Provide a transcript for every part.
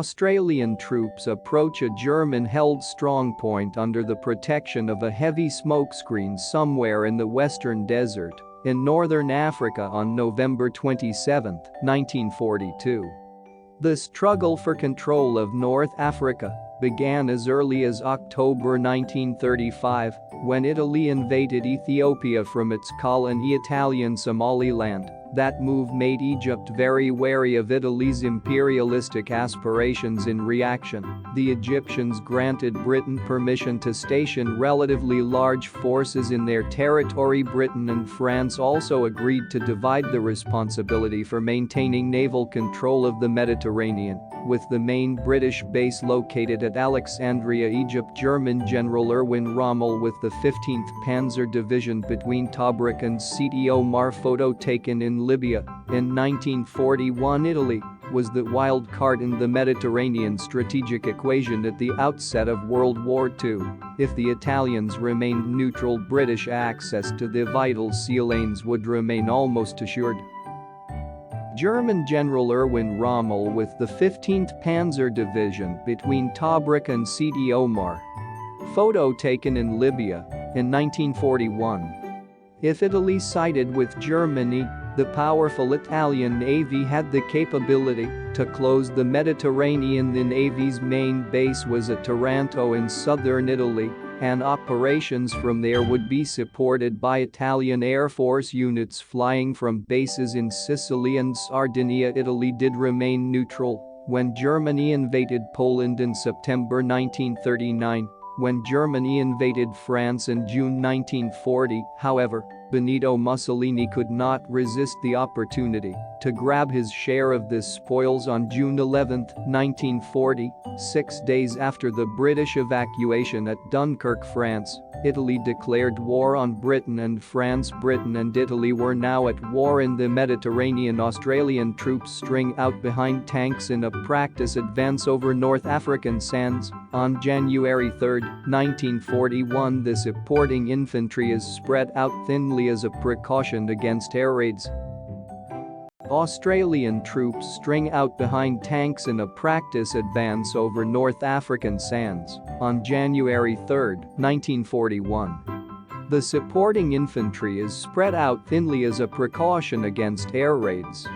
Australian troops approach a German-held strongpoint under the protection of a heavy smokescreen somewhere in the Western Desert in northern Africa on November 27, 1942. The struggle for control of North Africa began as early as October 1935 when Italy invaded Ethiopia from its colony Italian Somaliland. That move made Egypt very wary of Italy's imperialistic aspirations. In reaction, the Egyptians granted Britain permission to station relatively large forces in their territory. Britain and France also agreed to divide the responsibility for maintaining naval control of the Mediterranean, with the main British base located at Alexandria, Egypt. German General Erwin Rommel with the 15th Panzer Division between Tobruk and Sidi Omar. Photo taken in Libya in 1941. Italy was the wild card in the Mediterranean strategic equation at the outset of World War II. If the Italians remained neutral, British access to the vital sea lanes would remain almost assured. German General Erwin Rommel with the 15th Panzer Division between Tobruk and Sidi Omar. Photo taken in Libya in 1941. If Italy sided with Germany, the powerful Italian Navy had the capability to close the Mediterranean. The Navy's main base was at Taranto in southern Italy, and operations from there would be supported by Italian Air Force units flying from bases in Sicily and Sardinia. Italy did remain neutral when Germany invaded Poland in September 1939. When Germany invaded France in June 1940, however, Benito Mussolini could not resist the opportunity to grab his share of the spoils. On June 11, 1940, 6 days after the British evacuation at Dunkirk, France, Italy declared war on Britain and France. Britain and Italy were now at war in the Mediterranean. Australian troops string out behind tanks in a practice advance over North African sands. On January 3, 1941, the supporting infantry is spread out thinly as a precaution against air raids. Australian troops string out behind tanks in a practice advance over North African sands on January 3, 1941. The supporting infantry is spread out thinly as a precaution against air raids.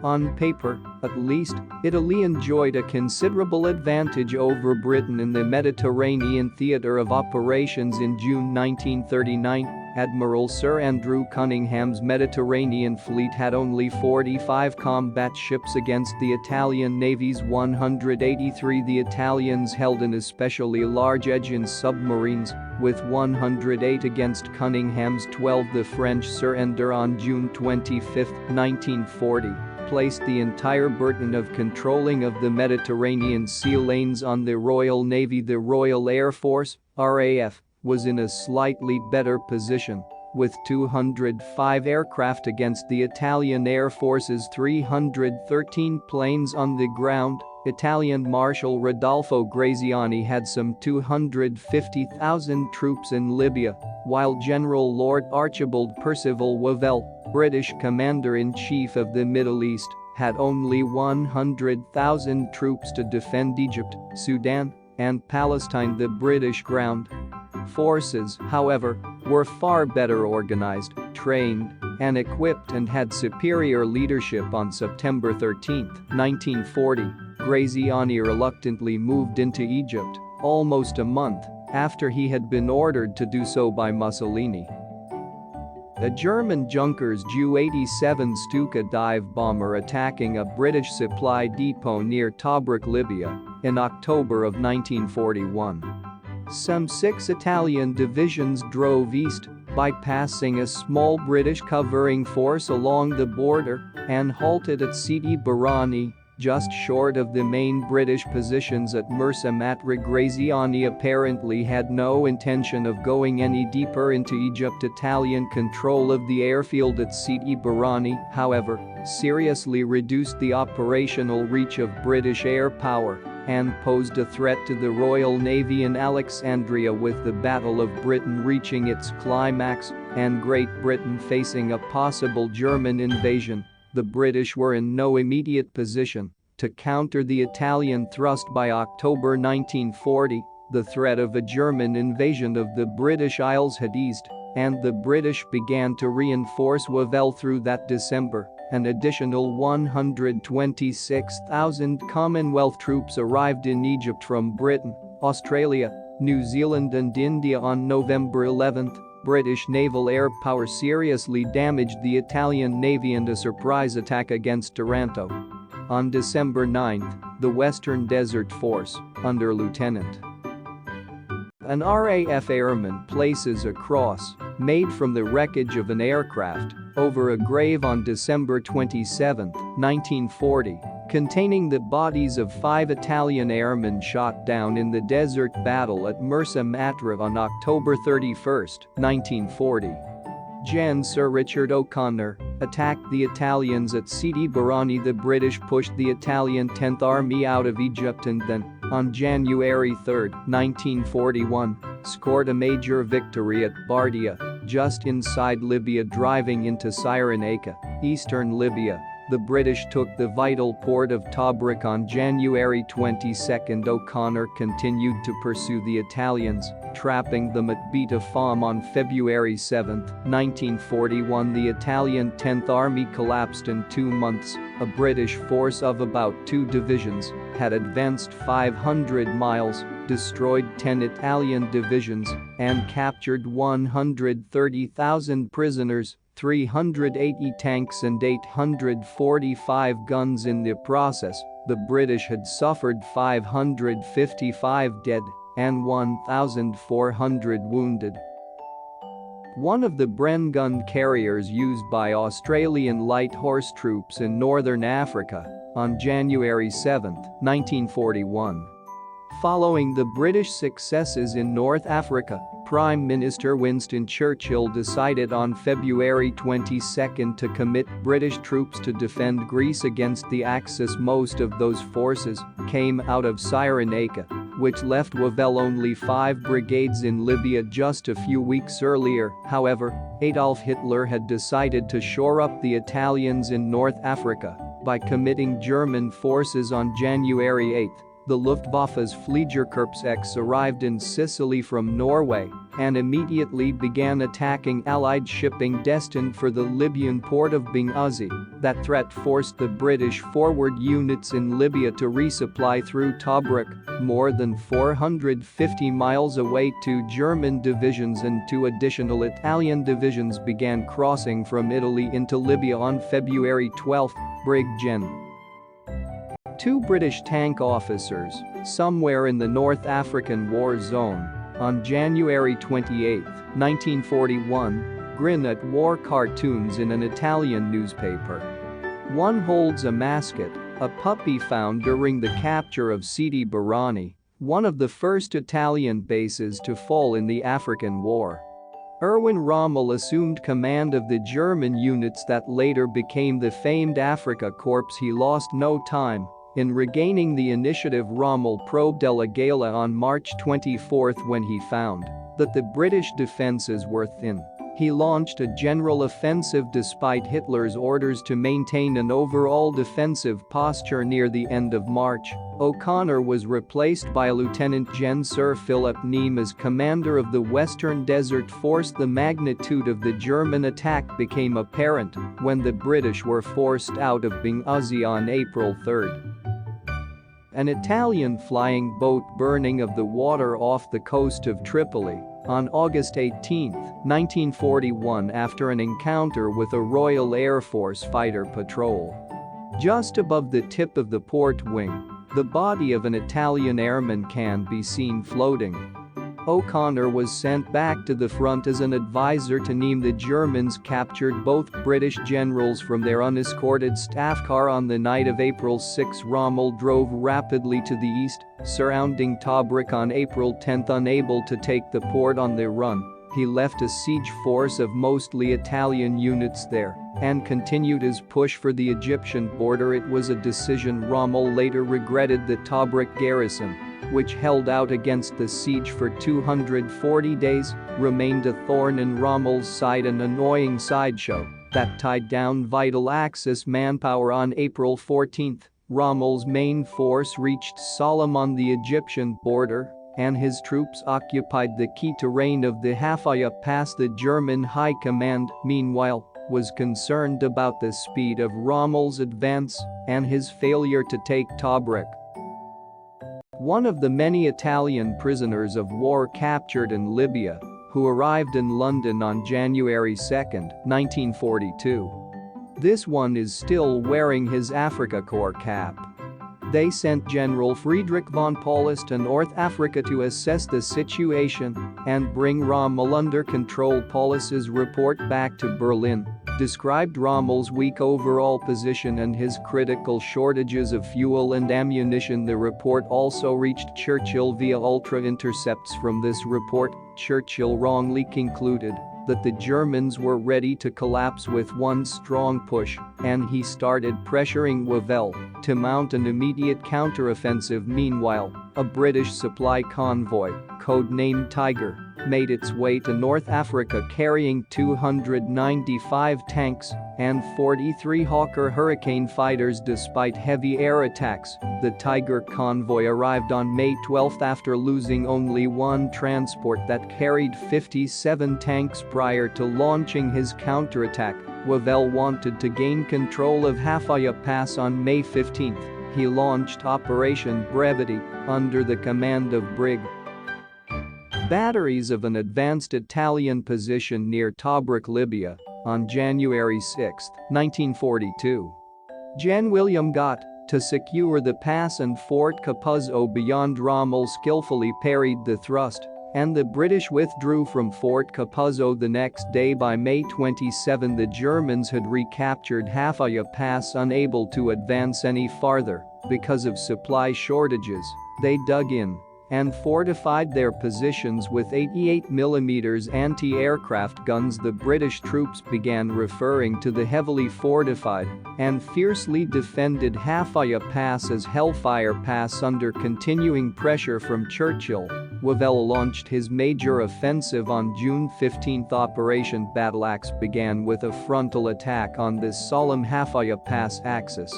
On paper, at least, Italy enjoyed a considerable advantage over Britain in the Mediterranean theater of operations. In June 1939, Admiral Sir Andrew Cunningham's Mediterranean fleet had only 45 combat ships against the Italian Navy's 183. The Italians held an especially large edge in submarines, with 108 against Cunningham's 12. The French surrender on June 25, 1940. Placed the entire burden of controlling of the Mediterranean sea lanes on the Royal Navy. The Royal Air Force, RAF, was in a slightly better position, with 205 aircraft against the Italian Air Force's 313 planes on the ground. Italian Marshal Rodolfo Graziani had some 250,000 troops in Libya, while General Lord Archibald Percival Wavell, British Commander-in-Chief of the Middle East, had only 100,000 troops to defend Egypt, Sudan, and Palestine. The British ground forces, however, were far better organized, trained, and equipped and had superior leadership. On September 13, 1940, Graziani reluctantly moved into Egypt, almost a month after he had been ordered to do so by Mussolini. A German Junkers Ju-87 Stuka dive bomber attacking a British supply depot near Tobruk, Libya, in October of 1941. Some 6 Italian divisions drove east, bypassing a small British covering force along the border, and halted at Sidi Barrani, just short of the main British positions at Mersa Matruh. Graziani apparently had no intention of going any deeper into Egypt. Italian control of the airfield at Sidi Barrani, however, seriously reduced the operational reach of British air power and posed a threat to the Royal Navy in Alexandria. With the Battle of Britain reaching its climax and Great Britain facing a possible German invasion, the British were in no immediate position to counter the Italian thrust. By October 1940, the threat of a German invasion of the British Isles had eased, and the British began to reinforce Wavell. Through that December, an additional 126,000 Commonwealth troops arrived in Egypt from Britain, Australia, New Zealand and India. On November 11, British naval air power seriously damaged the Italian Navy in a surprise attack against Taranto. On December 9, the Western Desert Force, under Lieutenant an RAF airman, places a cross, made from the wreckage of an aircraft, over a grave on December 27, 1940, containing the bodies of 5 Italian airmen shot down in the desert battle at Mersa Matruh on October 31, 1940. Gen. Sir Richard O'Connor attacked the Italians at Sidi Barrani. The British pushed the Italian 10th Army out of Egypt and then, on January 3, 1941, scored a major victory at Bardia, just inside Libya. Driving into Cyrenaica, eastern Libya, the British took the vital port of Tobruk on January 22. O'Connor continued to pursue the Italians, trapping them at Beta Fam. On February 7, 1941, the Italian 10th Army collapsed in 2 months. A British force of about 2 divisions had advanced 500 miles, destroyed 10 Italian divisions, and captured 130,000 prisoners, 380 tanks and 845 guns. In the process, the British had suffered 555 dead and 1,400 wounded. One of the Bren gun carriers used by Australian light horse troops in northern Africa, on January 7, 1941. Following the British successes in North Africa, Prime Minister Winston Churchill decided on February 22 to commit British troops to defend Greece against the Axis. Most of those forces came out of Cyrenaica, which left Wavell only 5 brigades in Libya just a few weeks earlier. However, Adolf Hitler had decided to shore up the Italians in North Africa by committing German forces. On January 8, the Luftwaffe's Fliegerkorps X arrived in Sicily from Norway and immediately began attacking Allied shipping destined for the Libyan port of Benghazi. That threat forced the British forward units in Libya to resupply through Tobruk, more than 450 miles away. 2 German divisions and 2 additional Italian divisions began crossing from Italy into Libya. On February 12, Brig Gen. 2 British tank officers, somewhere in the North African war zone. On January 28, 1941, grin at war cartoons in an Italian newspaper. One holds a mascot, a puppy found during the capture of Sidi Barrani, one of the first Italian bases to fall in the African War. Erwin Rommel assumed command of the German units that later became the famed Afrika Korps. He lost no time in regaining the initiative. Rommel probed El Agheila on March 24 when he found that the British defenses were thin. He launched a general offensive despite Hitler's orders to maintain an overall defensive posture. Near the end of March, O'Connor was replaced by Lieutenant Gen. Sir Philip Neame as commander of the Western Desert Force. The magnitude of the German attack became apparent when the British were forced out of Benghazi on April 3. An Italian flying boat burning of the water off the coast of Tripoli on August 18, 1941, after an encounter with a Royal Air Force fighter patrol. Just above the tip of the port wing, the body of an Italian airman can be seen floating. O'Connor was sent back to the front as an advisor to Neame. The Germans captured both British generals from their unescorted staff car on the night of April 6. Rommel drove rapidly to the east, surrounding Tobruk on April 10. Unable to take the port on the run, he left a siege force of mostly Italian units there and continued his push for the Egyptian border. It was a decision Rommel later regretted. The Tobruk garrison, which held out against the siege for 240 days, remained a thorn in Rommel's side, an annoying sideshow that tied down vital Axis manpower. On April 14, Rommel's main force reached Salem on the Egyptian border, and his troops occupied the key terrain of the Hafaya Pass. The German High Command, meanwhile, was concerned about the speed of Rommel's advance and his failure to take Tobruk. One of the many Italian prisoners of war captured in Libya, who arrived in London on January 2, 1942. This one is still wearing his Afrika Korps cap. They sent General Friedrich von Paulus to North Africa to assess the situation and bring Rommel under control. Paulus's report back to Berlin described Rommel's weak overall position and his critical shortages of fuel and ammunition. The report also reached Churchill via ultra-intercepts. From this report, Churchill wrongly concluded that the Germans were ready to collapse with one strong push, and he started pressuring Wavell to mount an immediate counteroffensive. Meanwhile, a British supply convoy, codenamed Tiger, made its way to North Africa carrying 295 tanks and 43 Hawker Hurricane fighters. Despite heavy air attacks, the Tiger convoy arrived on May 12 after losing only one transport that carried 57 tanks. Prior to launching his counterattack, Wavell wanted to gain control of Hafaya Pass. On May 15, he launched Operation Brevity under the command of Brig. Batteries of an advanced Italian position near Tobruk, Libya, on January 6, 1942. Gen. William Gott, to secure the pass and Fort Capuzzo beyond Rommel, skillfully parried the thrust, and the British withdrew from Fort Capuzzo the next day. By May 27, the Germans had recaptured Hafaya Pass. Unable to advance any farther because of supply shortages, they dug in and fortified their positions with 88mm anti-aircraft guns. The British troops began referring to the heavily fortified and fiercely defended Hafaya Pass as Hellfire Pass. Under continuing pressure from Churchill, Wavell launched his major offensive on June 15. Operation Battleaxe began with a frontal attack on the Salem-Hafaya Pass axis.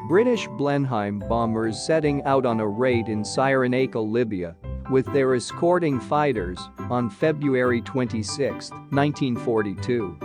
British Blenheim bombers setting out on a raid in Cyrenaica, Libya, with their escorting fighters, on February 26, 1942.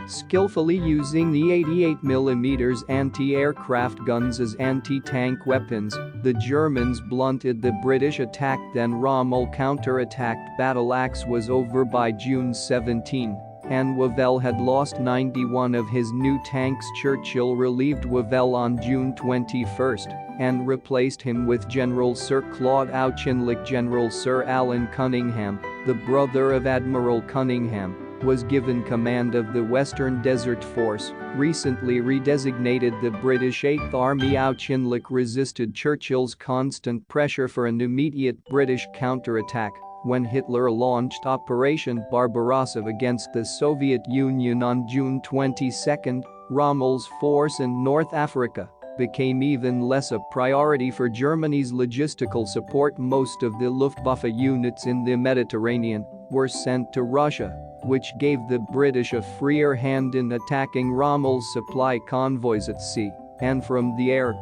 Skillfully using the 88mm anti-aircraft guns as anti-tank weapons, the Germans blunted the British attack. Then Rommel counterattacked. Battleaxe was over by June 17. And Wavell had lost 91 of his new tanks. Churchill relieved Wavell on June 21 and replaced him with General Sir Claude Auchinleck. General Sir Alan Cunningham, the brother of Admiral Cunningham, was given command of the Western Desert Force, recently redesignated the British 8th Army. Auchinleck resisted Churchill's constant pressure for an immediate British counterattack when Hitler launched Operation Barbarossa against the Soviet Union on June 22. Rommel's force in North Africa became even less a priority for Germany's logistical support. Most of the Luftwaffe units in the Mediterranean were sent to Russia, which gave the British a freer hand in attacking Rommel's supply convoys at sea and from the air.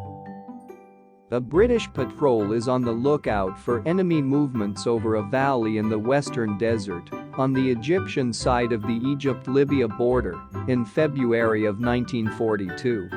A British patrol is on the lookout for enemy movements over a valley in the Western Desert, on the Egyptian side of the Egypt-Libya border, in February of 1942.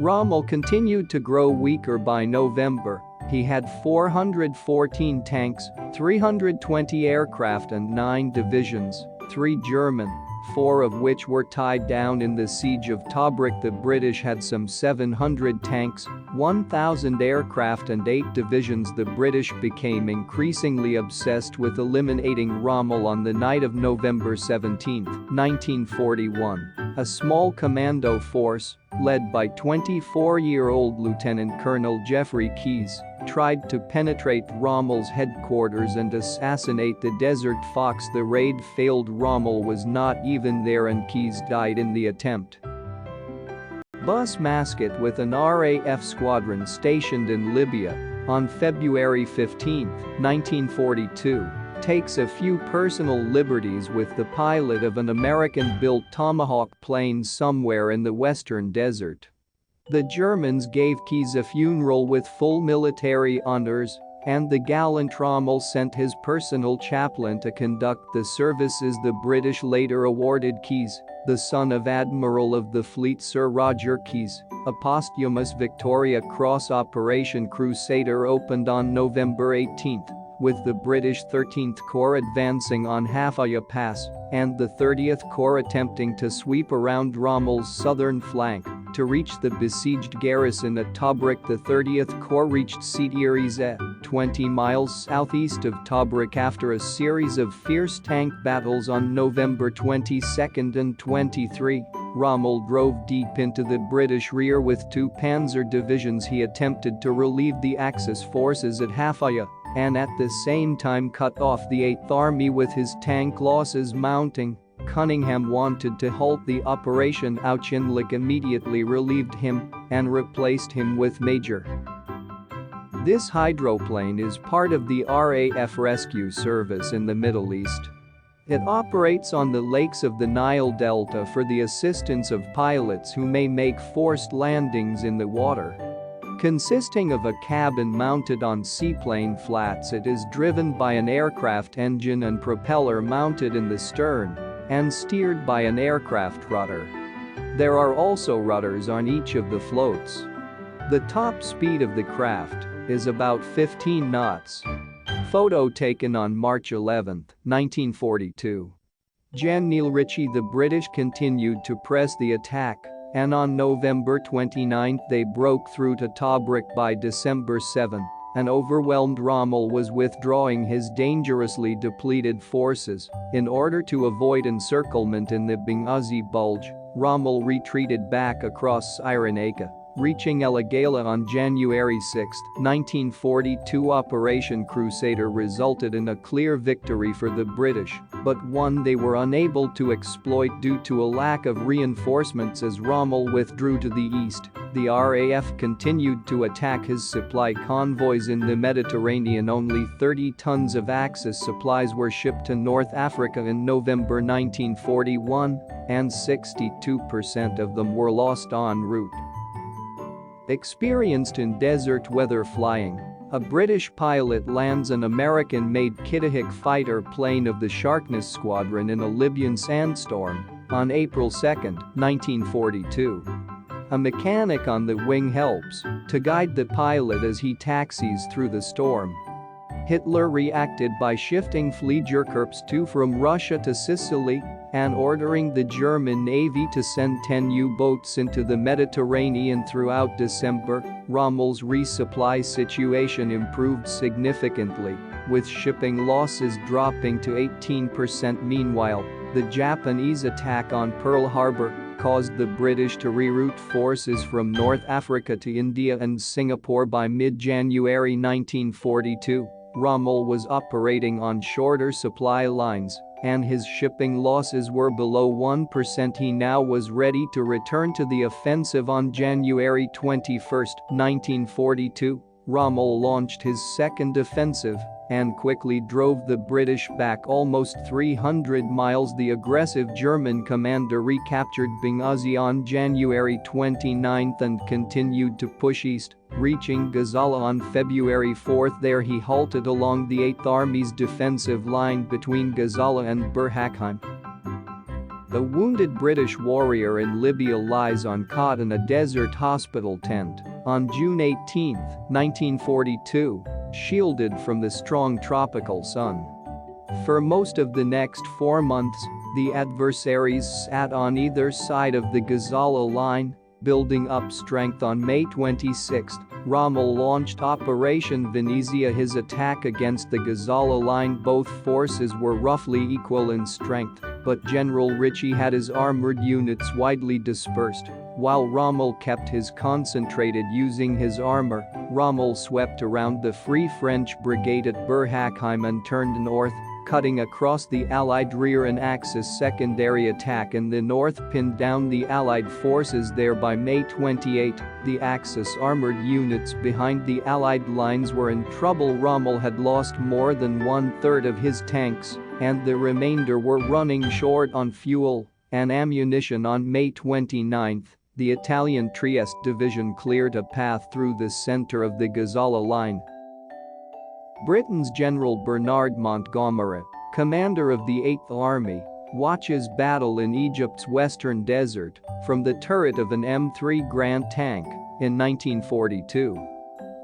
Rommel continued to grow weaker. By November, he had 414 tanks, 320 aircraft and 9 divisions, 3 German, 4 of which were tied down in the siege of Tobruk. The British had some 700 tanks, 1,000 aircraft and 8 divisions. The British became increasingly obsessed with eliminating Rommel. On the night of November 17, 1941, a small commando force, led by 24-year-old Lieutenant Colonel Geoffrey Keyes, tried to penetrate Rommel's headquarters and assassinate the Desert Fox. The raid failed. Rommel was not even there and Keyes died in the attempt. Bus Masket, with an RAF squadron stationed in Libya on February 15, 1942, takes a few personal liberties with the pilot of an American-built Tomahawk plane somewhere in the Western Desert. The Germans gave Keyes a funeral with full military honors, and the gallant Rommel sent his personal chaplain to conduct the services. The British later awarded Keyes, the son of Admiral of the Fleet Sir Roger Keyes, a posthumous Victoria Cross. Operation Crusader opened on November 18, with the British 13th Corps advancing on Hafaya Pass and the 30th Corps attempting to sweep around Rommel's southern flank to reach the besieged garrison at Tobruk. The 30th Corps reached Sidi, 20 miles southeast of Tobruk after a series of fierce tank battles on November 22 and 23. Rommel drove deep into the British rear with 2 panzer divisions. He attempted to relieve the Axis forces at Hafaya and at the same time cut off the 8th Army with his tank losses mounting. Cunningham wanted to halt the operation. Auchinleck immediately relieved him and replaced him with Major. This hydroplane is part of the RAF Rescue Service in the Middle East. It operates on the lakes of the Nile Delta for the assistance of pilots who may make forced landings in the water. Consisting of a cabin mounted on seaplane flats, it is driven by an aircraft engine and propeller mounted in the stern and steered by an aircraft rudder. There are also rudders on each of the floats. The top speed of the craft is about 15 knots. Photo taken on March 11, 1942. Jan Neil Ritchie. The British continued to press the attack, and on November 29 they broke through to Tobruk. By December 7, an overwhelmed Rommel was withdrawing his dangerously depleted forces. In order to avoid encirclement in the Benghazi Bulge, Rommel retreated back across Cyrenaica, reaching El Agheila on January 6, 1942. Operation Crusader resulted in a clear victory for the British, but one they were unable to exploit due to a lack of reinforcements. As Rommel withdrew to the east, the RAF continued to attack his supply convoys in the Mediterranean. Only 30 tons of Axis supplies were shipped to North Africa in November 1941, and 62% of them were lost en route. Experienced in desert weather flying, a British pilot lands an American-made Kitahik fighter plane of the Sharkness Squadron in a Libyan sandstorm on April 2, 1942. A mechanic on the wing helps to guide the pilot as he taxis through the storm. Hitler reacted by shifting Fliegerkorps 2 from Russia to Sicily and ordering the German Navy to send 10 U-boats into the Mediterranean throughout December. Rommel's resupply situation improved significantly, with shipping losses dropping to 18%. Meanwhile, the Japanese attack on Pearl Harbor caused the British to reroute forces from North Africa to India and Singapore. By mid-January 1942, Rommel was operating on shorter supply lines, and his shipping losses were below 1%. He now was ready to return to the offensive. On January 21, 1942, Rommel launched his second offensive and quickly drove the British back almost 300 miles. The aggressive German commander recaptured Benghazi on January 29 and continued to push east, reaching Gazala on February 4. There he halted along the 8th Army's defensive line between Gazala and Burhakheim. The wounded British warrior in Libya lies on cot in a desert hospital tent on June 18, 1942, shielded from the strong tropical sun. For most of the next 4 months, the adversaries sat on either side of the Gazala line, building up strength. On May 26, Rommel launched Operation Venezia, his attack against the Gazala line. Both forces were roughly equal in strength, but General Ritchie had his armored units widely dispersed, while Rommel kept his concentrated. Using his armor, Rommel swept around the Free French Brigade at Burhakheim and turned north, cutting across the Allied rear. An Axis secondary attack in the north pinned down the Allied forces there. By May 28, the Axis armored units behind the Allied lines were in trouble. Rommel had lost more than 1/3 of his tanks, and the remainder were running short on fuel and ammunition. On May 29, the Italian Trieste division cleared a path through the center of the Gazala line. Britain's General Bernard Montgomery, commander of the 8th Army, watches battle in Egypt's western desert from the turret of an M3 Grand tank in 1942.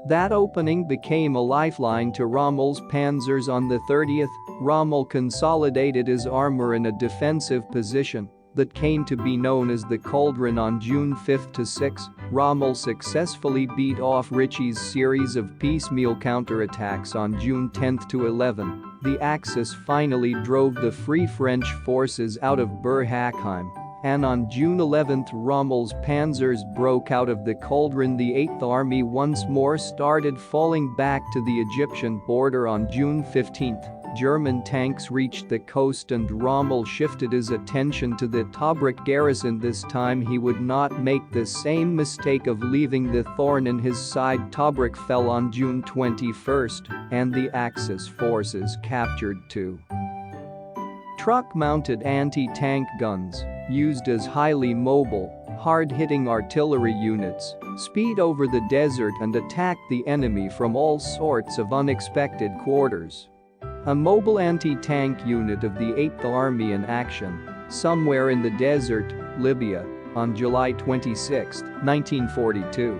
That opening became a lifeline to Rommel's panzers. On the 30th, Rommel consolidated his armor in a defensive position that came to be known as the Cauldron. On June 5-6, Rommel successfully beat off Ritchie's series of piecemeal counterattacks. On June 10-11, the Axis finally drove the Free French forces out of Bir Hakeim, and on June 11 Rommel's panzers broke out of the Cauldron. The 8th Army once more started falling back to the Egyptian border. On June 15, German tanks reached the coast and Rommel shifted his attention to the Tobruk garrison. This time he would not make the same mistake of leaving the thorn in his side. Tobruk fell on June 21, and the Axis forces captured 2 truck-mounted anti-tank guns, used as highly mobile, hard-hitting artillery units, speed over the desert and attack the enemy from all sorts of unexpected quarters. A mobile anti-tank unit of the 8th Army in action somewhere in the desert, Libya, on July 26, 1942.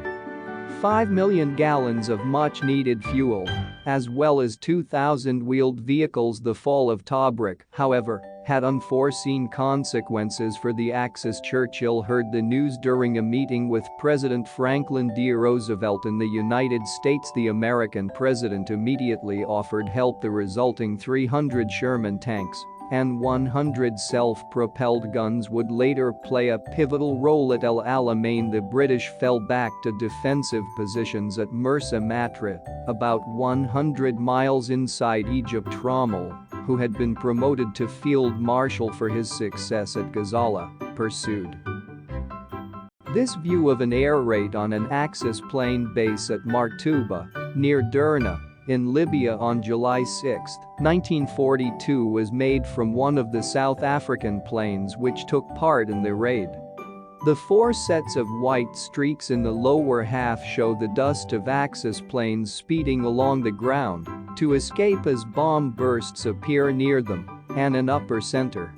5 million gallons of much-needed fuel, as well as 2,000 wheeled vehicles. The fall of Tobruk, however, had unforeseen consequences for the Axis. Churchill heard the news during a meeting with President Franklin D. Roosevelt in the United States. The American president immediately offered help. The resulting 300 Sherman tanks and 100 self-propelled guns would later play a pivotal role at El Alamein. The British fell back to defensive positions at Mersa Matruh, about 100 miles inside Egypt. Rommel, who had been promoted to field marshal for his success at Gazala, pursued this view of an air raid on an Axis plane base at Martuba, near Derna, in Libya on July 6, 1942 was made from one of the South African planes which took part in the raid. The 4 sets of white streaks in the lower half show the dust of Axis planes speeding along the ground to escape as bomb bursts appear near them, and an upper center.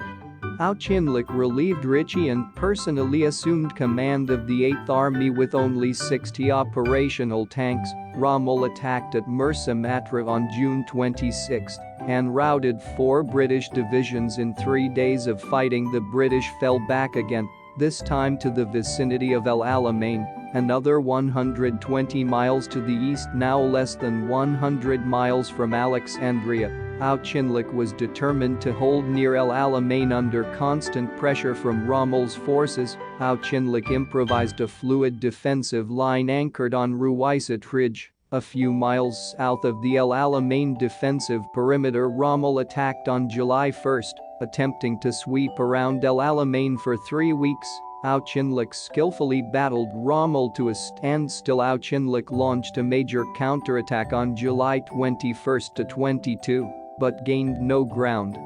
Auchinleck relieved Ritchie and personally assumed command of the 8th Army with only 60 operational tanks. Rommel attacked at Mersa Matruh on June 26 and routed 4 British divisions in 3 days of fighting. The British fell back again, this time to the vicinity of El Alamein, another 120 miles to the east, now less than 100 miles from Alexandria. Auchinleck was determined to hold near El Alamein under constant pressure from Rommel's forces. Auchinleck improvised a fluid defensive line anchored on Ruwaisit Ridge, a few miles south of the El Alamein defensive perimeter. Rommel attacked on July 1, attempting to sweep around El Alamein for 3 weeks. Auchinleck skillfully battled Rommel to a standstill. Auchinleck launched a major counterattack on July 21-22, but gained no ground.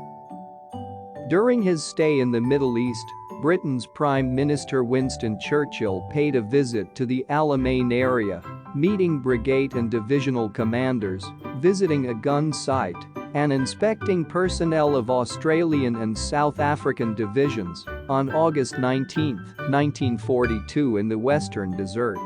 During his stay in the Middle East, Britain's Prime Minister Winston Churchill paid a visit to the Alamein area, meeting brigade and divisional commanders, visiting a gun site, and inspecting personnel of Australian and South African divisions on August 19, 1942 in the Western Desert.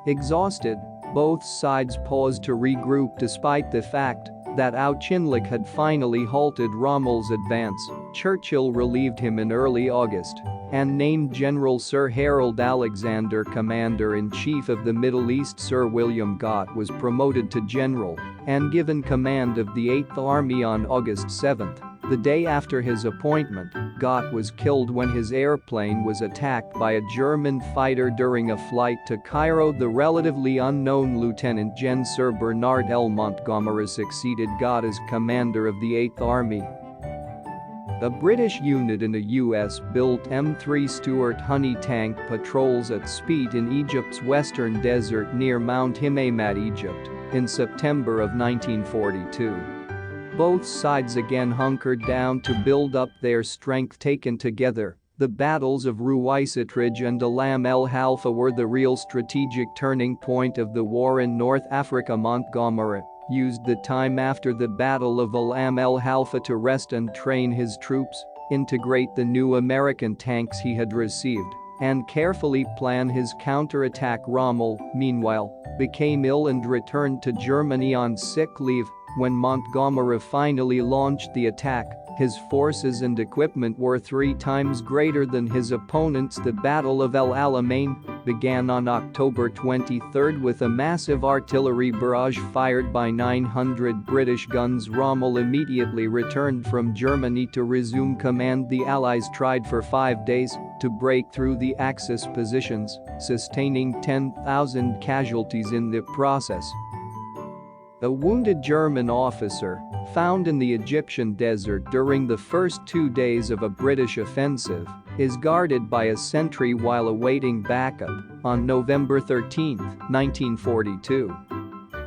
Exhausted, both sides paused to regroup despite the fact that Auchinleck had finally halted Rommel's advance. Churchill relieved him in early August and named General Sir Harold Alexander Commander-in-Chief of the Middle East. Sir William Gott was promoted to general and given command of the 8th Army on August 7. The day after his appointment, Gott was killed when his airplane was attacked by a German fighter during a flight to Cairo. The relatively unknown Lieutenant Gen. Sir Bernard L. Montgomery succeeded Gott as commander of the 8th Army. A British unit in a US-built M3 Stuart Honey tank patrols at speed in Egypt's western desert near Mount Himeimat, Egypt, in September of 1942. Both sides again hunkered down to build up their strength. Taken together, The battles of Ruwais and Alam el Halfa were the real strategic turning point of the war in North Africa. Montgomery used the time after the Battle of Alam el Halfa to rest and train his troops, integrate the new American tanks he had received, and carefully plan his counterattack. Rommel, meanwhile, became ill and returned to Germany on sick leave. When Montgomery finally launched the attack, his forces and equipment were 3 times greater than his opponents. The Battle of El Alamein began on October 23 with a massive artillery barrage fired by 900 British guns. Rommel immediately returned from Germany to resume command. The Allies tried for 5 days to break through the Axis positions, sustaining 10,000 casualties in the process. A wounded German officer, found in the Egyptian desert during the first 2 days of a British offensive, is guarded by a sentry while awaiting backup on November 13, 1942.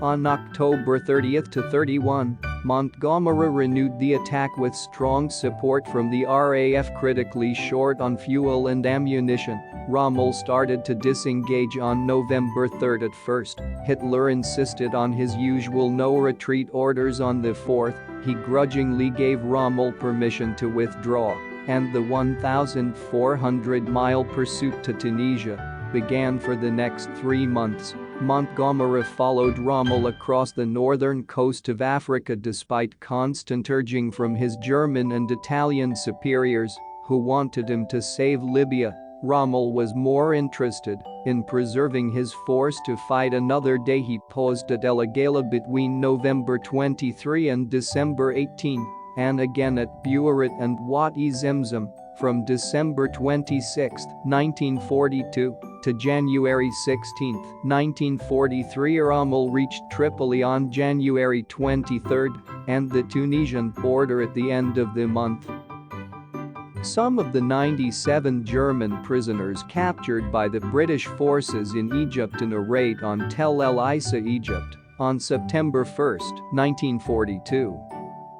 On October 30–31, Montgomery renewed the attack with strong support from the RAF. Critically short on fuel and ammunition, Rommel started to disengage on November 3. At first, Hitler insisted on his usual no-retreat orders. On the 4th, he grudgingly gave Rommel permission to withdraw, and the 1,400-mile pursuit to Tunisia began. For the next 3 months, Montgomery followed Rommel across the northern coast of Africa despite constant urging from his German and Italian superiors, who wanted him to save Libya. Rommel was more interested in preserving his force to fight another day. He paused at El Agheila between November 23 and December 18, and again at Buerit and Wadi Zemzem from December 26, 1942 to January 16, 1943. Rommel reached Tripoli on January 23 and the Tunisian border at the end of the month. Some of the 97 German prisoners captured by the British forces in Egypt in a raid on Tel El Isa, Egypt, on September 1, 1942.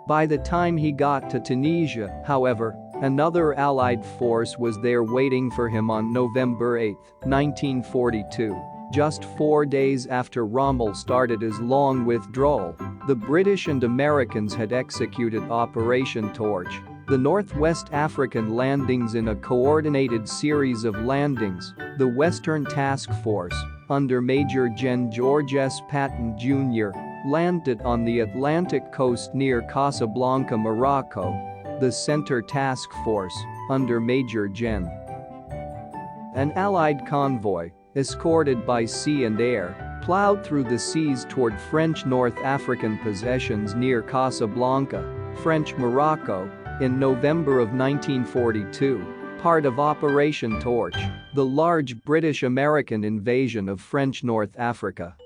By the time he got to Tunisia, however, another Allied force was there waiting for him on November 8, 1942. Just 4 days after Rommel started his long withdrawal, the British and Americans had executed Operation Torch, the Northwest African landings. In a coordinated series of landings, the Western Task Force, under Major Gen. George S. Patton, Jr., landed on the Atlantic coast near Casablanca, Morocco. The Center Task Force, under Major Gen. An Allied convoy, escorted by sea and air, plowed through the seas toward French North African possessions near Casablanca, French Morocco, in November of 1942, part of Operation Torch, the large British-American invasion of French North Africa.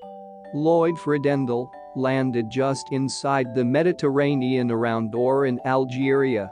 Lloyd Fredendall landed just inside the Mediterranean around Oran in Algeria,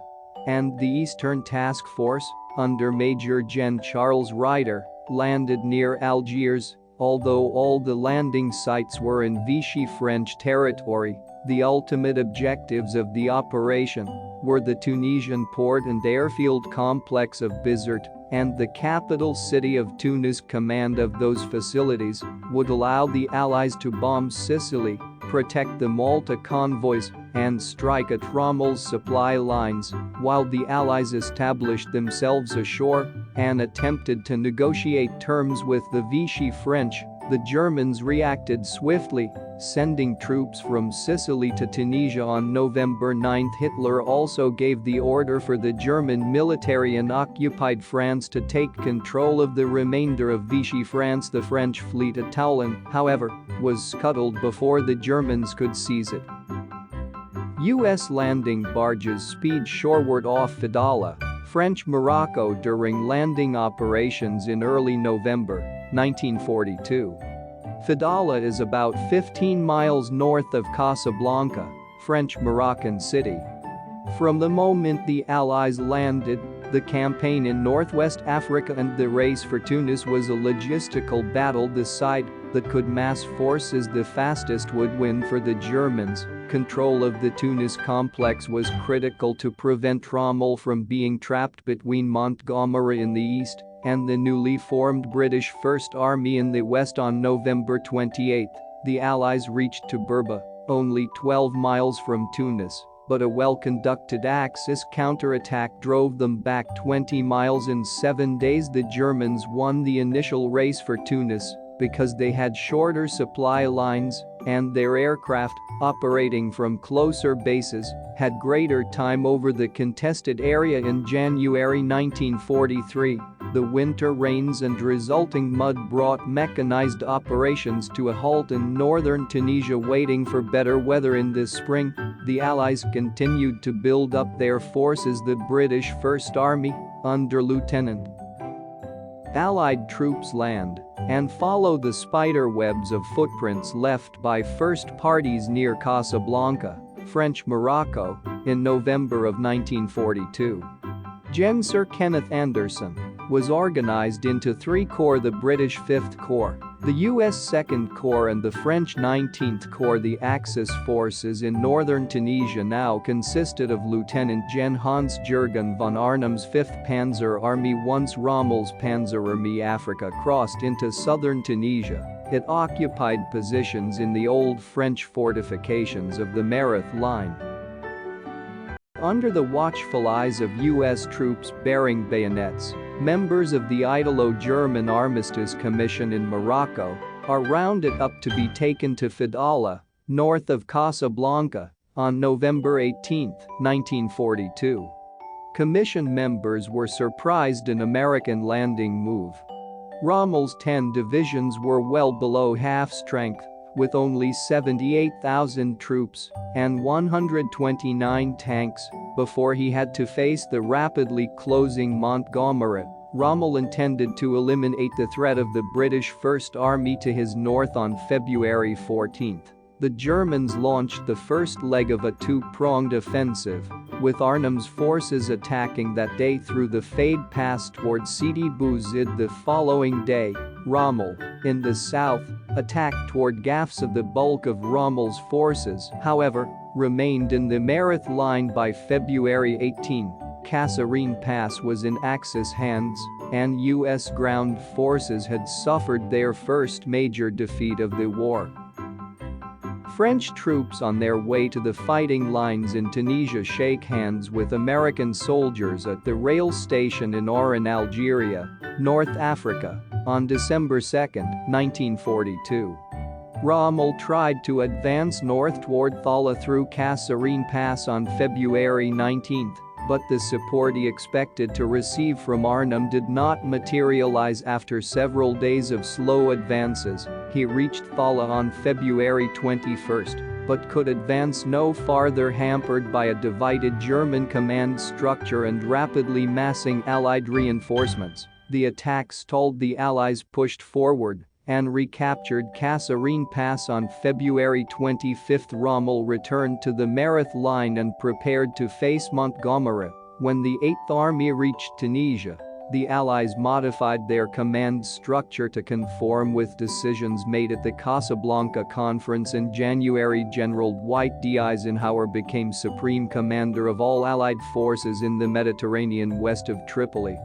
and the Eastern Task Force, under Major Gen. Charles Ryder, landed near Algiers. Although all the landing sites were in Vichy French territory, the ultimate objectives of the operation were the Tunisian port and airfield complex of Bizerte and the capital city of Tunis. Command of those facilities would allow the Allies to bomb Sicily, protect the Malta convoys, and strike at Rommel's supply lines, while the Allies established themselves ashore and attempted to negotiate terms with the Vichy French. The Germans reacted swiftly, sending troops from Sicily to Tunisia on November 9. Hitler also gave the order for the German military in occupied France to take control of the remainder of Vichy France. The French fleet at Toulon, however, was scuttled before the Germans could seize it. U.S. landing barges speed shoreward off Fidala, French Morocco during landing operations in early November 1942. Fidala is about 15 miles north of Casablanca, French Moroccan city. From the moment the Allies landed, the campaign in Northwest Africa and the race for Tunis was a logistical battle. The side that could mass forces the fastest would win. For the Germans, Control of the Tunis complex was critical to prevent Rommel from being trapped between Montgomery in the east and the newly formed British First Army in the west. On November 28, the Allies reached Tuburba, only 12 miles from Tunis, but a well-conducted Axis counterattack drove them back 20 miles in 7 days. The Germans won the initial race for Tunis because they had shorter supply lines and their aircraft, operating from closer bases, had greater time over the contested area. In January 1943, the winter rains and resulting mud brought mechanized operations to a halt in northern Tunisia. Waiting for better weather in the spring, the Allies continued to build up their forces. The British First Army, under Lieutenant Allied troops land and follow the spider webs of footprints left by first parties near Casablanca, French Morocco, in November of 1942. Gen. Sir Kenneth Anderson was organized into 3 corps: the British 5th Corps, the US 2nd Corps and the French 19th Corps. The Axis forces in northern Tunisia now consisted of Lieutenant Gen. Hans-Jürgen von Arnim's 5th Panzer Army. Once Rommel's Panzerarmee Africa crossed into southern Tunisia, it occupied positions in the old French fortifications of the Mareth Line. Under the watchful eyes of US troops bearing bayonets, members of the Italo-German Armistice Commission in Morocco are rounded up to be taken to Fidala, north of Casablanca, on November 18, 1942. Commission members were surprised an American landing move. Rommel's 10 divisions were well below half strength, with only 78,000 troops and 129 tanks before he had to face the rapidly closing Montgomery. Rommel intended to eliminate the threat of the British First Army to his north on February 14. The Germans launched the first leg of a 2-pronged offensive, with Arnim's forces attacking that day through the Fade Pass toward Sidi Bouzid. The following day, Rommel, in the south, attacked toward Gafsa. The bulk of Rommel's forces, however, remained in the Mareth Line. By February 18, Kasserine Pass was in Axis hands, and US ground forces had suffered their first major defeat of the war. French troops on their way to the fighting lines in Tunisia shake hands with American soldiers at the rail station in Oran, Algeria, North Africa, on December 2, 1942. Rommel tried to advance north toward Thala through Kasserine Pass on February 19, but the support he expected to receive from Arnim did not materialize. After several days of slow advances, he reached Thala on February 21, but could advance no farther, hampered by a divided German command structure and rapidly massing Allied reinforcements. The attack stalled. The Allies pushed forward and recaptured Kasserine Pass on February 25. Rommel returned to the Mareth Line and prepared to face Montgomery. When the 8th Army reached Tunisia, the Allies modified their command structure to conform with decisions made at the Casablanca Conference in January. General Dwight D. Eisenhower became Supreme Commander of all Allied forces in the Mediterranean west of Tripoli.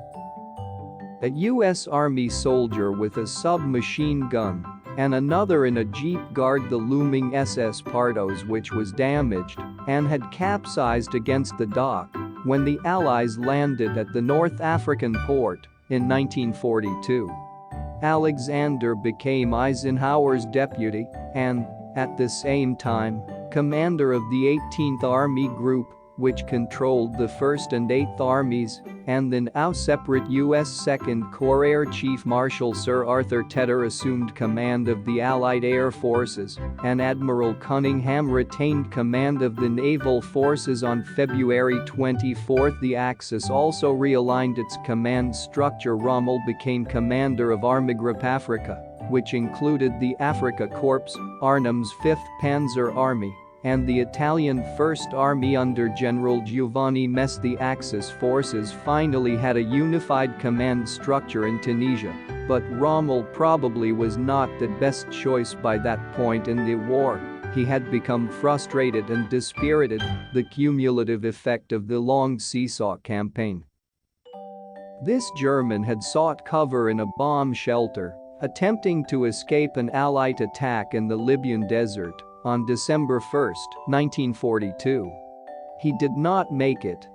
A U.S. Army soldier with a submachine gun and another in a jeep guard the looming SS Pardos, which was damaged and had capsized against the dock when the Allies landed at the North African port in 1942. Alexander became Eisenhower's deputy and, at the same time, commander of the 18th Army Group, which controlled the 1st and 8th Armies, and the now separate U.S. 2nd Corps. Air Chief Marshal Sir Arthur Tedder assumed command of the Allied Air Forces, and Admiral Cunningham retained command of the naval forces. On February 24, the Axis also realigned its command structure. Rommel became commander of Army Group Africa, which included the Africa Corps, Arnim's 5th Panzer Army, and the Italian First Army under General Giovanni Mess. The Axis forces finally had a unified command structure in Tunisia, but Rommel probably was not the best choice by that point in the war. He had become frustrated and dispirited, the cumulative effect of the long seesaw campaign. This German had sought cover in a bomb shelter, attempting to escape an Allied attack in the Libyan desert on December 1, 1942. He did not make it.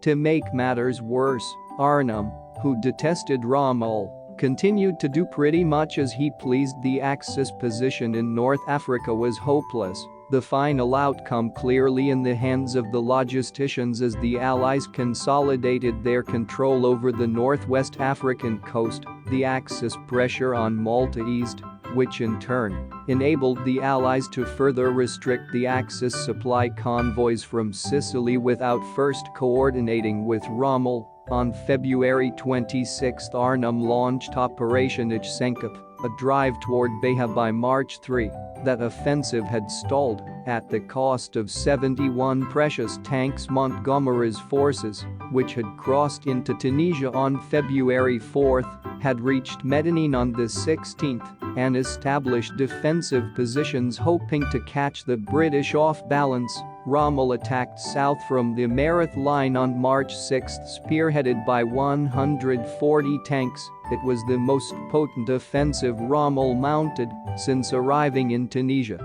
To make matters worse, Arnhem, who detested Rommel, continued to do pretty much as he pleased. The Axis position in North Africa was hopeless, the final outcome clearly in the hands of the logisticians as the Allies consolidated their control over the northwest African coast. The Axis pressure on Malta eased, which in turn enabled the Allies to further restrict the Axis supply convoys from Sicily without first coordinating with Rommel. On February 26, Arnhem launched Operation Ijsenkop, a drive toward Beja by March 3. That offensive had stalled at the cost of 71 precious tanks. Montgomery's forces, which had crossed into Tunisia on February 4, had reached Medellin on the 16th and established defensive positions hoping to catch the British off balance. Rommel attacked south from the Mareth line on March 6, spearheaded by 140 tanks. It was the most potent offensive Rommel mounted since arriving in Tunisia.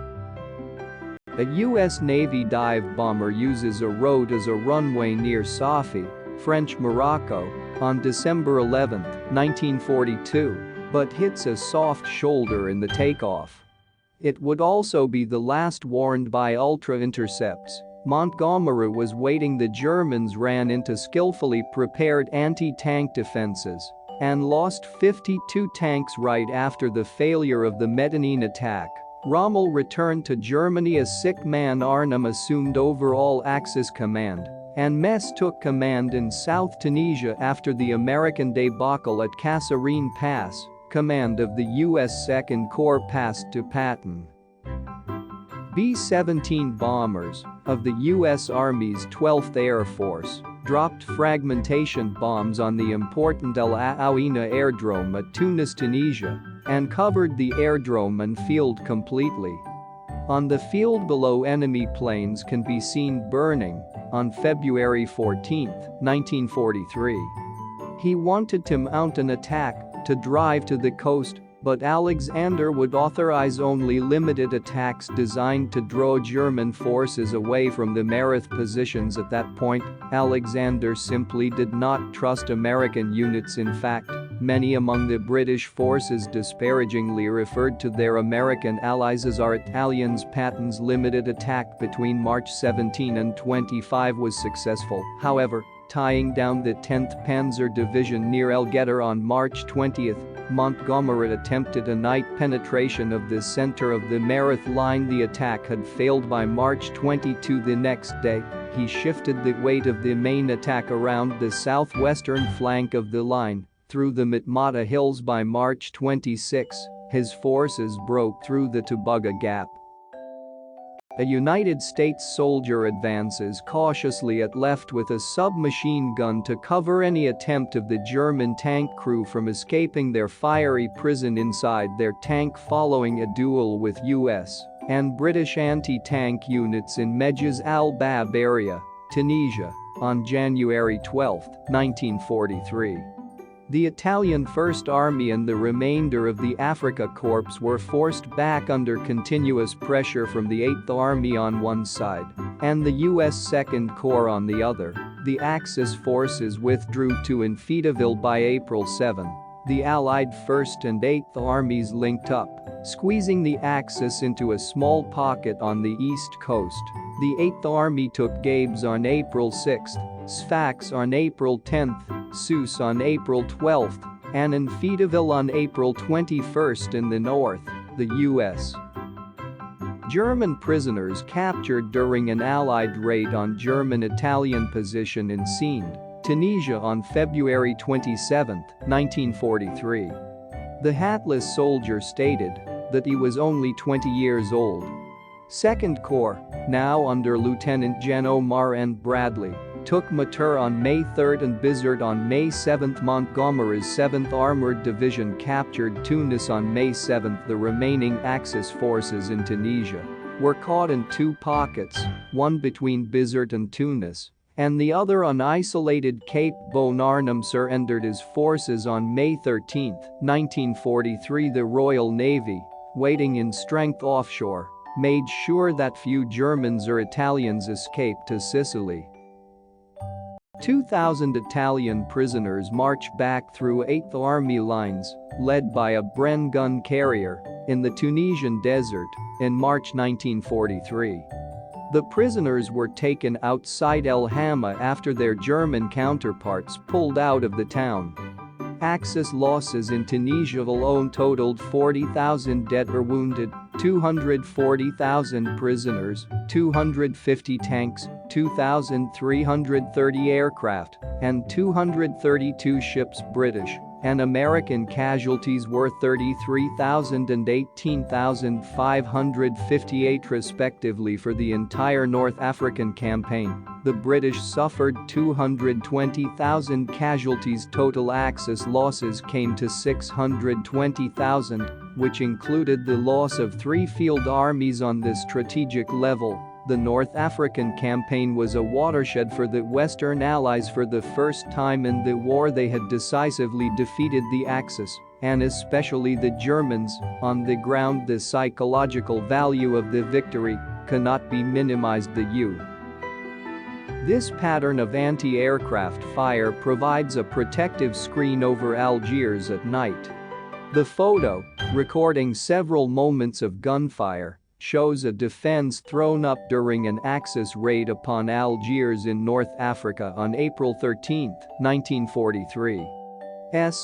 A U.S. Navy dive bomber uses a road as a runway near Safi, French Morocco, on December 11, 1942, but hits a soft shoulder in the takeoff. It would also be the last warned by ultra intercepts. Montgomery was waiting. The Germans ran into skillfully prepared anti-tank defenses and lost 52 tanks right after the failure of the Medellin attack. Rommel returned to Germany as sick man. Arnhem assumed overall Axis command, and Metz took command in South Tunisia after the American debacle at Kasserine Pass. Command of the U.S. 2nd Corps passed to Patton. B-17 bombers of the U.S. Army's 12th Air Force dropped fragmentation bombs on the important El Aouina airdrome at Tunis, Tunisia, and covered the airdrome and field completely. On the field below, enemy planes can be seen burning. On February 14, 1943. He wanted to mount an attack to drive to the coast, but Alexander would authorize only limited attacks designed to draw German forces away from the Mareth positions. At that point, Alexander simply did not trust American units. In fact, many among the British forces disparagingly referred to their American allies as our Italians. Patton's limited attack between March 17 and 25 was successful, however, tying down the 10th Panzer Division near El Getter on March 20. Montgomery attempted a night penetration of the center of the Mareth line. The attack had failed by March 22. The next day, he shifted the weight of the main attack around the southwestern flank of the line, through the Matmata Hills. By March 26, his forces broke through the Tubuga Gap. A United States soldier advances cautiously at left with a submachine gun to cover any attempt of the German tank crew from escaping their fiery prison inside their tank following a duel with U.S. and British anti-tank units in Mejaz al-Bab area, Tunisia, on January 12, 1943. The Italian First Army and the remainder of the Africa Corps were forced back under continuous pressure from the 8th Army on one side and the U.S. 2nd Corps on the other. The Axis forces withdrew to Infidaville by April 7. The Allied 1st and 8th Armies linked up, squeezing the Axis into a small pocket on the east coast. The 8th Army took Gabes on April 6, Sfax on April 10, Sousse on April 12, and Infidaville on April 21. In the north, the U.S. German prisoners captured during an Allied raid on German-Italian position in Sindh, Tunisia on February 27, 1943. The hatless soldier stated that he was only 20 years old. 2nd Corps, now under Lieutenant Gen Omar N. Bradley, took Matur on May 3 and Bizerte on May 7. Montgomery's 7th Armored Division captured Tunis on May 7. The remaining Axis forces in Tunisia were caught in two pockets, one between Bizerte and Tunis, and the other on isolated Cape Bon Arnhem. Surrendered his forces on May 13, 1943. The Royal Navy, waiting in strength offshore, made sure that few Germans or Italians escaped to Sicily. 2,000 Italian prisoners marched back through 8th Army lines, led by a Bren gun carrier, in the Tunisian desert in March 1943. The prisoners were taken outside El Hama after their German counterparts pulled out of the town. Axis losses in Tunisia alone totaled 40,000 dead or wounded, 240,000 prisoners, 250 tanks, 2,330 aircraft, and 232 ships. British and American casualties were 33,000 and 18,558 respectively. For the entire North African campaign, the British suffered 220,000 casualties. Total Axis losses came to 620,000, which included the loss of 3 field armies on this strategic level. The North African campaign was a watershed for the Western Allies. For the first time in the war, they had decisively defeated the Axis, and especially the Germans, on the ground. The psychological value of the victory cannot be minimized. This pattern of anti-aircraft fire provides a protective screen over Algiers at night. The photo, recording several moments of gunfire, shows a defense thrown up during an Axis raid upon Algiers in North Africa on April 13, 1943.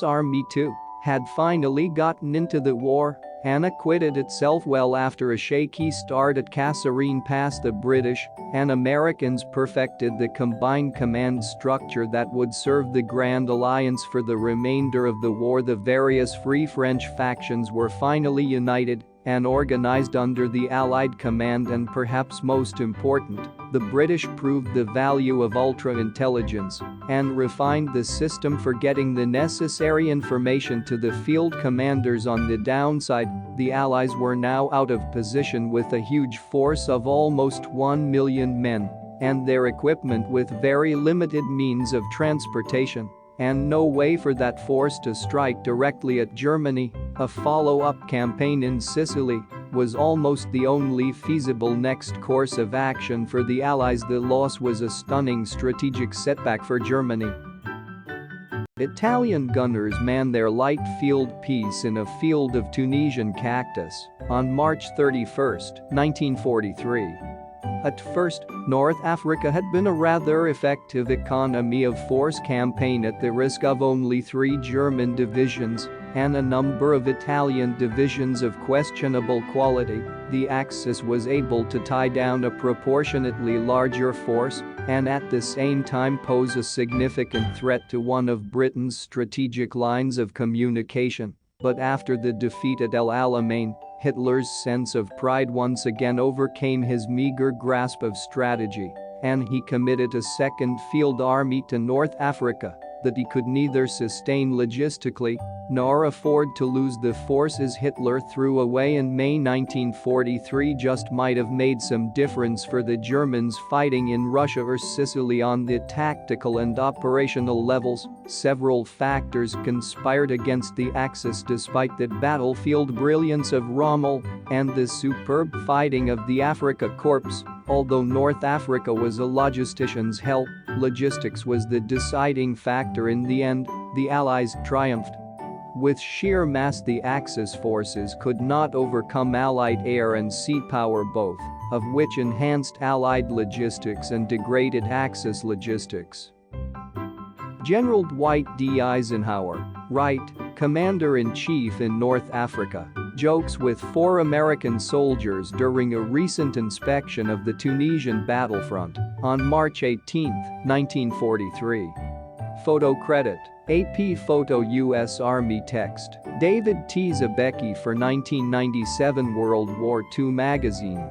Army 2 had finally gotten into the war and acquitted itself well after a shaky start at Kasserine Pass. The British and Americans perfected the combined command structure that would serve the Grand Alliance for the remainder of the war. The various Free French factions were finally united and organized under the Allied command, and perhaps most important, the British proved the value of ultra-intelligence and refined the system for getting the necessary information to the field commanders. On the downside, the Allies were now out of position with a huge force of almost 1 million men and their equipment with very limited means of transportation, and no way for that force to strike directly at Germany. A follow-up campaign in Sicily was almost the only feasible next course of action for the Allies. The loss was a stunning strategic setback for Germany. Italian gunners manned their light field piece in a field of Tunisian cactus on March 31, 1943. At first, North Africa had been a rather effective economy of force campaign. At the risk of only 3 German divisions and a number of Italian divisions of questionable quality, the Axis was able to tie down a proportionately larger force and at the same time pose a significant threat to one of Britain's strategic lines of communication. But after the defeat at El Alamein, Hitler's sense of pride once again overcame his meager grasp of strategy, and he committed a second field army to North Africa that he could neither sustain logistically nor afford to lose. The forces Hitler threw away in May 1943 just might have made some difference for the Germans fighting in Russia or Sicily. On the tactical and operational levels, several factors conspired against the Axis. Despite the battlefield brilliance of Rommel and the superb fighting of the Afrika Korps, although North Africa was a logistician's hell, logistics was the deciding factor. In the end, the Allies triumphed. With sheer mass, the Axis forces could not overcome Allied air and sea power, both of which enhanced Allied logistics and degraded Axis logistics. General Dwight D. Eisenhower, Wright, Commander-in-Chief in North Africa, jokes with 4 American soldiers during a recent inspection of the Tunisian battlefront on March 18, 1943. Photo credit: AP Photo. U.S. Army text: David T. Zabecki for 1997 World War II magazine.